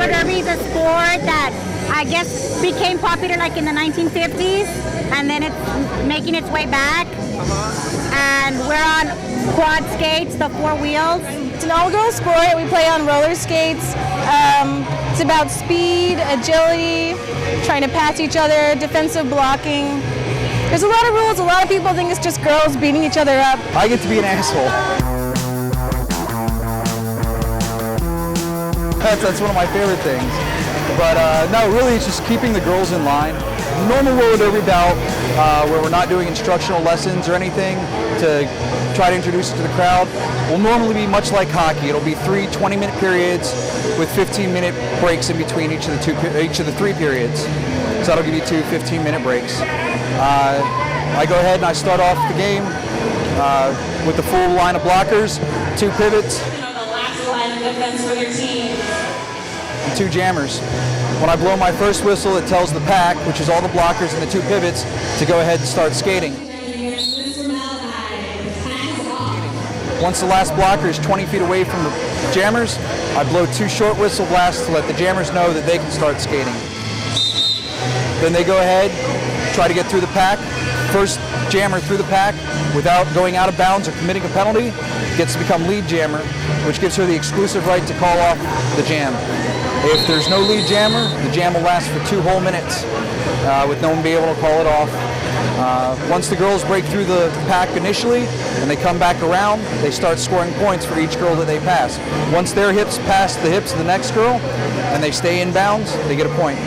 Roller derby is a sport that I guess became popular like in the 1950s, and then it's making its way back. And we're on quad skates, the 4 wheels. It's an all-girl sport. We play on roller skates. It's about speed, agility, trying to pass each other, defensive blocking. There's a lot of rules. A lot of people think it's just girls beating each other up. I get to be an asshole. That's one of my favorite things. But no, really it's just keeping the girls in line. Normal roller derby bout where we're not doing instructional lessons or anything to try to introduce it to the crowd will normally be much like hockey. It'll be 3 20-minute periods with 15-minute breaks in between each of the 3 periods. So that'll give you 2 15-minute breaks. I go ahead and I start off the game with the full line of blockers, 2 pivots, The last line of defense for your team. and 2 jammers. When I blow my first whistle, it tells the pack, which is all the blockers and the 2 pivots, to go ahead and start skating. Once the last blocker is 20 feet away from the jammers, I blow 2 short whistle blasts to let the jammers know that they can start skating. Then they go ahead, try to get through the pack. First jammer through the pack without going out of bounds or committing a penalty gets to become lead jammer, which gives her the exclusive right to call off the jam. If there's no lead jammer, the jam will last for 2 whole minutes with no one being able to call it off. Once the girls break through the pack initially and they come back around, they start scoring points for each girl that they pass. Once their hips pass the hips of the next girl and they stay in bounds, they get a point.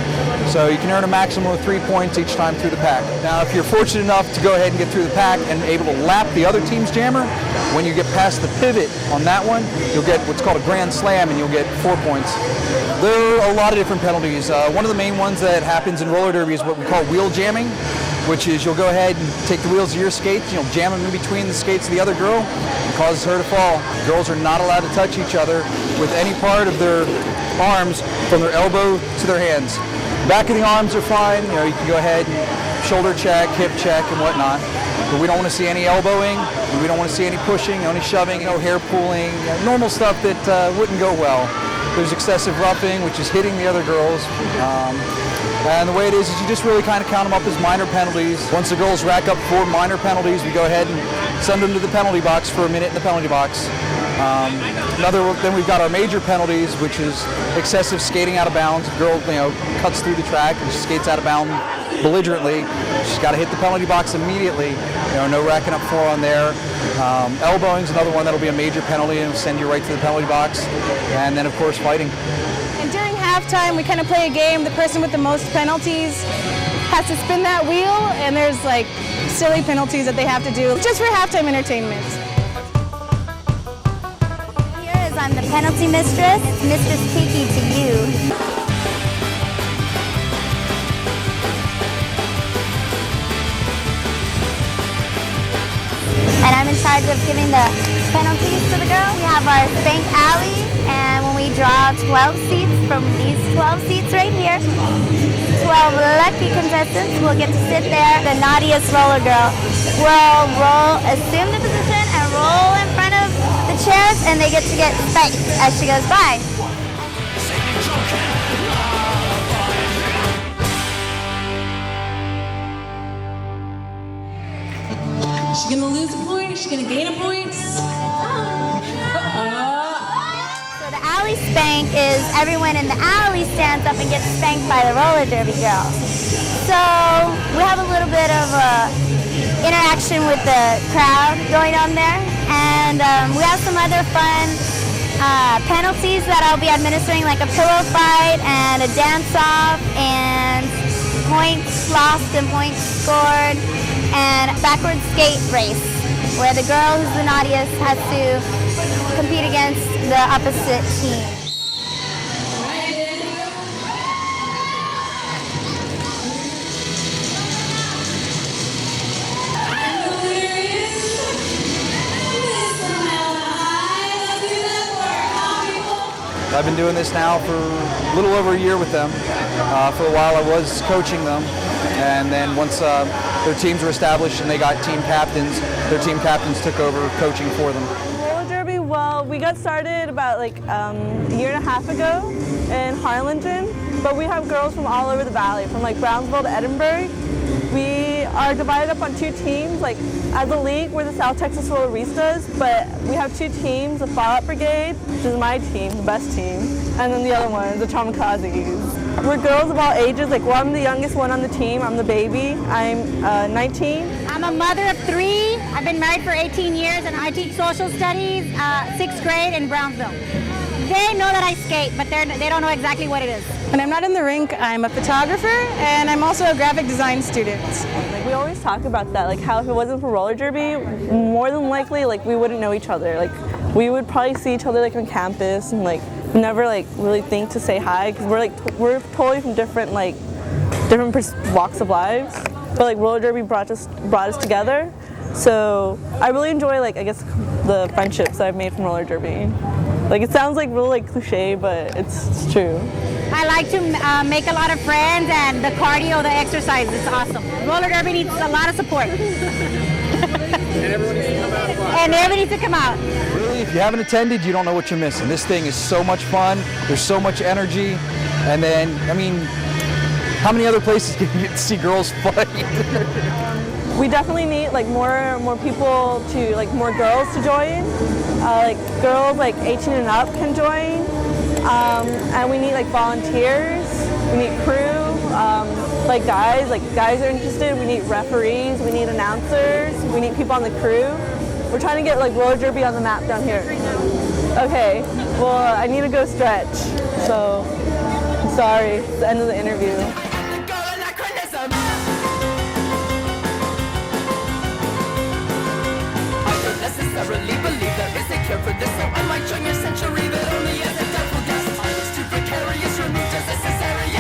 So you can earn a maximum of 3 points each time through the pack. Now, if you're fortunate enough to go ahead and get through the pack and able to lap the other team's jammer, when you get past the pivot on that one, you'll get what's called a grand slam and you'll get 4 points. There are a lot of different penalties. One of the main ones that happens in roller derby is what we call wheel jamming, which is you'll go ahead and take the wheels of your skates, you'll jam them in between the skates of the other girl and causes her to fall. Girls are not allowed to touch each other with any part of their arms from their elbow to their hands. Back of the arms are fine, you can go ahead and shoulder check, hip check, and whatnot. But we don't want to see any elbowing, we don't want to see any pushing, any shoving, hair pulling, normal stuff that wouldn't go well. There's excessive roughing, which is hitting the other girls. And the way it is you just really kind of count them up as minor penalties. Once the girls rack up 4 minor penalties, we go ahead and send them to the penalty box for a minute in the penalty box. Then we've got our major penalties, which is excessive skating out of bounds. If a girl, cuts through the track and she skates out of bounds belligerently, she's got to hit the penalty box immediately. No racking up 4 on there. Elbowing is another one that'll be a major penalty and send you right to the penalty box. And then, of course, fighting. And during halftime, we kind of play a game. The person with the most penalties has to spin that wheel, and there's like silly penalties that they have to do just for halftime entertainment. I'm the penalty mistress, Mistress Kiki to you. And I'm in charge of giving the penalties to the girls. We have our spank alley, and when we draw 12 seats from these 12 seats right here, 12 lucky contestants will get to sit there. The naughtiest roller girl will assume the position and roll in front of the chairs, and they get to get spanked as she goes by. Is she gonna lose a point? Is she gonna gain a point? So the alley spank is everyone in the alley stands up and gets spanked by the roller derby girls. So we have a little bit of interaction with the crowd going on there, and we have some other fun penalties that I'll be administering, like a pillow fight and a dance-off and points lost and points scored, and a backward skate race where the girl who's the naughtiest has to compete against the opposite team. I've been doing this now for a little over a year with them. For a while I was coaching them, and then once their teams were established and they got team captains, their team captains took over coaching for them. Roller derby, well, Well, we got started about like a year and a half ago in Harlingen, but we have girls from all over the valley, from like Brownsville to Edinburgh. We are divided up on 2 teams. Like as a league, we're the South Texas Rolleristas, but we have 2 teams: the Fallout Brigade, which is my team, the best team, and then the other one is the Traumakazes. We're girls of all ages. Like, well, I'm the youngest one on the team. I'm the baby. I'm 19. I'm a mother of 3. I've been married for 18 years, and I teach social studies, 6th grade in Brownsville. They know that I skate, but they don't know exactly what it is. When I'm not in the rink, I'm a photographer, and I'm also a graphic design student. Like, we always talk about that, like how if it wasn't for roller derby, more than likely, like we wouldn't know each other. Like we would probably see each other like on campus and like never like really think to say hi because we're totally from different walks of lives. But like roller derby brought us together. So I really enjoy like I guess the friendships that I've made from roller derby. Like it sounds like real like cliche, but it's true. I like to make a lot of friends, and the cardio, the exercise, it's awesome. Roller derby needs a lot of support. And everybody needs to come out. Really, if you haven't attended, you don't know what you're missing. This thing is so much fun. There's so much energy. And then, I mean, how many other places can you get to see girls fight? We definitely need like more people to like more girls to join. Like girls like 18 and up can join. And we need like volunteers. We need crew. Like guys are interested. We need referees. We need announcers. We need people on the crew. We're trying to get like roller derby on the map down here. Okay. Well, I need to go stretch. So, I'm sorry. It's the end of the interview. Necessarily believe there is a cure for this, so I might join your century that only is a doubtful guess. It's too precarious, removed as necessary.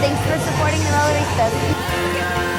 Thanks for supporting the Rolleristas.